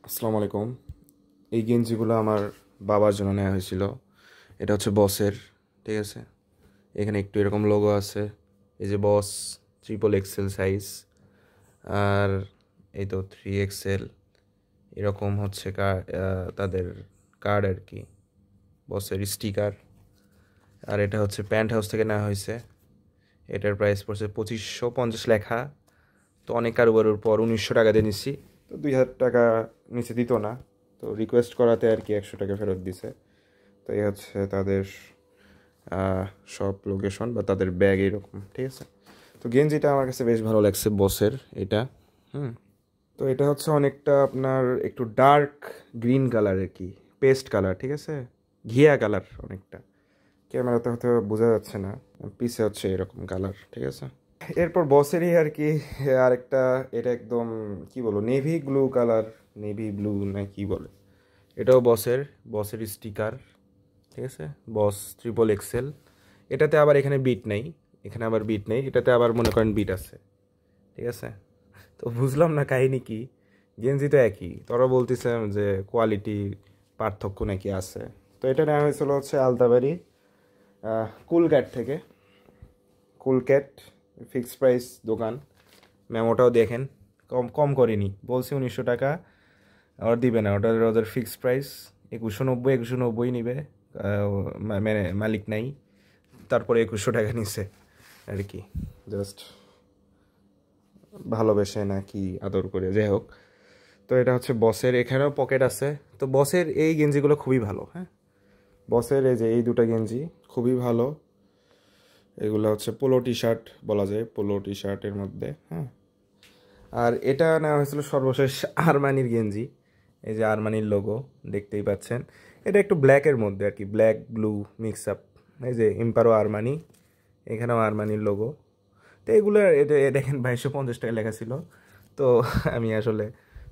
আসসালামু আলাইকুম। এই গেঞ্জিগুলো আমার বাবার জন্য নেওয়া হয়েছিল। এটা হচ্ছে বসের, ঠিক আছে। এখানে একটু এরকম লোগো আছে, এই যে বস XXL সাইজ, আর এই তো 3XL, এরকম হচ্ছে তাদের কার্ড আর কি, বসের স্টিকার। আর এটা হচ্ছে প্যান্ট হাউস থেকে নেওয়া হয়েছে। এটার প্রাইস পড়ছে 2550 লেখা। তো অনেক কারোবারের পর 1900 টাকা দিয়ে নিচ্ছি। তো 2000 টাকা নিচে দিত না, তো রিকোয়েস্ট করাতে আর কি 100 টাকা ফেরত দিছে। তো এই হচ্ছে তাদের সব লোকেশন বা তাদের ব্যাগ এরকম, ঠিক আছে। তো গেঞ্জিটা আমার কাছে বেশ ভালো লাগছে বসের এটা। তো এটা হচ্ছে অনেকটা আপনার একটু ডার্ক গ্রিন কালার আর কি, পেস্ট কালার, ঠিক আছে, ঘিয়া কালার অনেকটা। ক্যামেরাতে হয়তো বোঝা যাচ্ছে না, পিছে হচ্ছে এরকম কালার, ঠিক আছে। এরপর বসেরই আর কি আরেকটা, এটা একদম কি বলবো, navy blue colour, navy blue না কি বলে, এটাও বসের স্টিকার, ঠিক আছে। বস XXL। এটাতে আবার এখানে বিট নেই, এখানে আবার বিট নেই, এটাতে আবার মনে করেন বিট আছে, ঠিক আছে। তো বুঝলাম না কাহিনী কি, গেঞ্জি তো একই, তোরা বলতেছে যে কোয়ালিটি পার্থক্য নাকি আছে। তো এটা নেওয়া হয়েছিল হচ্ছে আলতাবাড়ি কুলক্যাট থেকে। কুলক্যাট ফিক্সড প্রাইস দোকান, মেমোটাও দেখেন, কম কম করিনি, বলছি 1900 টাকা, আর দিবে না, ওদের ফিক্সড প্রাইস 2190 নিবে। মানে মালিক নাই, তারপরে 2100 টাকা নিছে আর কি, জাস্ট ভালোবেসে না কি আদর করে, যাই হোক। তো এটা হচ্ছে বসের, এখানেও পকেট আছে। তো বসের এই গেঞ্জিগুলো খুবই ভালো, হ্যাঁ। বসের এই যে এই দুটো গেঞ্জি খুবই ভালো। এগুলো হচ্ছে পোলো টি শার্ট বলা যায়, পোলো টি শার্টের মধ্যে, হ্যাঁ। আর এটা নেওয়া হয়েছিল সর্বশেষ আরমানির গেঞ্জি, এই যে আরমানির লোগো দেখতেই পাচ্ছেন। এটা একটু ব্ল্যাকের মধ্যে আর কি, ব্ল্যাক ব্লু মিক্স আপ, এই যে ইম্পারো আরমানি, এখানেও আরমানির লোগো। তো এগুলো এটা দেখেন 2250 টাকা লেখা ছিল। তো আমি আসলে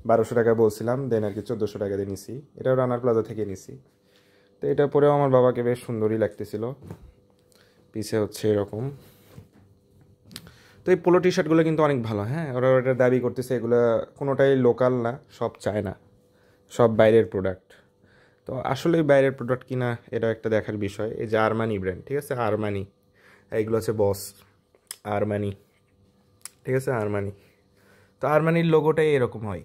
1200 টাকা বলছিলাম, দেন আর কি 1400 টাকা দিয়ে নিছি। এটাও রানার প্লাজা থেকে নিছি। তো এটা পরেও আমার বাবাকে বেশ সুন্দরই লাগতেছিল। পিছে হচ্ছে এরকম। তো এই পোলো টি শার্টগুলো কিন্তু অনেক ভালো, হ্যাঁ। ওরা ওটা দাবি করতেছে এগুলো কোনোটাই লোকাল না, সব চায়না, সব বাইরের প্রোডাক্ট। তো আসলেই বাইরের প্রোডাক্ট কিনা এটা একটা দেখার বিষয়। এই যে আরমানি ব্র্যান্ড, ঠিক আছে, আরমানি, এইগুলো হচ্ছে বস আরমানি, ঠিক আছে, আরমানি। তো আরমানির লোগোটাই এরকম হয়।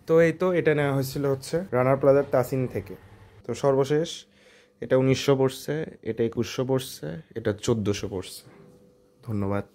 তো এই তো এটা নেওয়া হয়েছিল হচ্ছে রানার প্লাজার তাসিন থেকে। তো সর্বশেষ এটা 1900 পড়ছে, এটা 2100 পড়ছে, এটা 1400 পড়ছে। ধন্যবাদ।